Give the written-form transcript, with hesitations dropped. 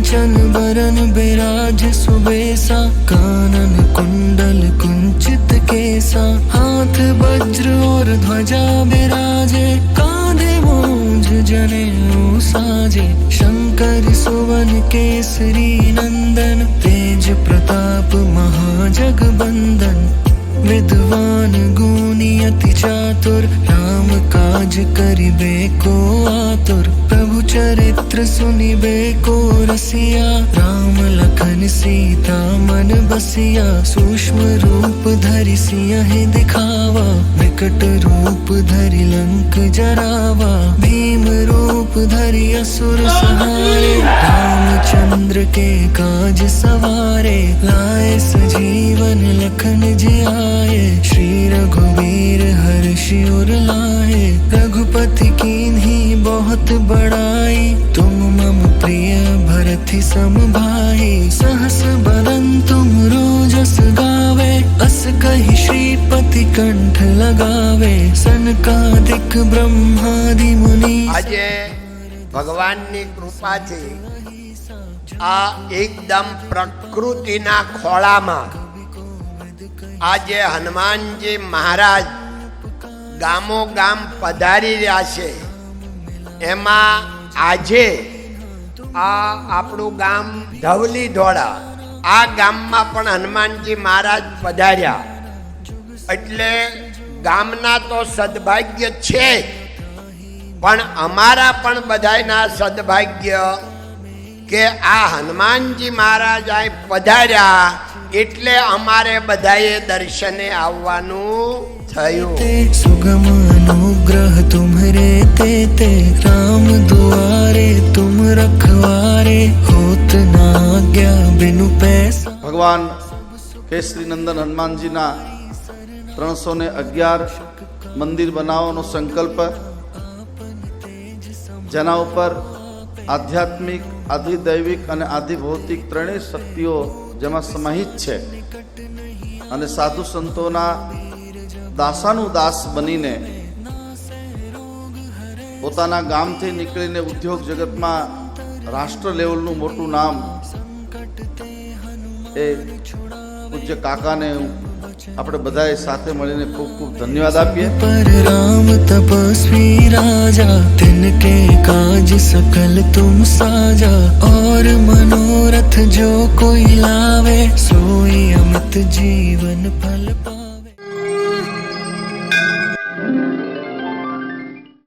कांचन बरन बिराज सुबेसा, कानन कुंडल कुंचित केसा, हाथ वज्र और ध्वजा बिराजे, कांधे मूंज जनेऊ साजे, शंकर सुवन केसरी नंदन, तेज प्रताप महाजगबंदन, विद्वान गुणी अति चातुर, राम काज करिबे को आतुर, प्रभु चरित्र सुनिबे को रसिया, राम लखन सीता मन बसिया, सूक्ष्म रूप धरि सियहि दिखावा, विकट रूप धरि लंक जरावा, भीम रूप धरि असुर संहारे, रामचंद्र के काज सवारे, लाए सजीवन लखन जियाए, श्री रघुवीर हर्षि उर लाए, रघुपति कीन्ही बहुत बड़ाई, तुम मम प्रिय भरति सम भाई, सहस बदन तुम रोजस गावे, अस कहि श्रीपति कंठ लगावे, सनकादिक ब्रह्मादि मुनि। આજે ભગવાનની કૃપાથી આ એકદમ પ્રકૃતિના ખોળામાં આજે હનુમાનજી મહારાજ ગામો ગામ પધારી રહ્યા છે। એમાં આજે આ આપણું ગામ ધવલી ધોળા, આ ગામમાં પણ હનુમાનજી મહારાજ પધાર્યા, એટલે ગામના તો સદભાગ્ય છે, પણ અમારા પણ બધાયના સદભાગ્ય કે આ હનુમાનજી મહારાજ આ પધાર્યા, એટલે અમારે બધાએ દર્શને આવવાનું થયું। सुगम अनुग्रह तुम्हरे तेते, राम दुआरे तुम रखवारे, होत न आज्ञा बिनु पैसा। भगवान केसरी नंदन हनुमानजी ना 311 मंदिर बनावવાનો संकल्प, જેના ઉપર આધ્યાત્મિક, આધિદૈવિક અને આધિભૌતિક ત્રણેય શક્તિઓ જેમાં સમાહિત છે, અને સાધુ સંતોના દાસાનું દાસ બનીને પોતાના ગામથી નીકળીને ઉદ્યોગ જગતમાં રાષ્ટ્ર લેવલનું મોટું નામ એ પૂજ્ય કાકાને આપણે બધાએ સાથે મળીને ખૂબ ખૂબ ધન્યવાદ આપીએ। पर राम तपस्वी राजा, तिनके काज सकल तुम साजा, और मनोरथ जो कोई लावे, सोई अमित जीवन फल पावे।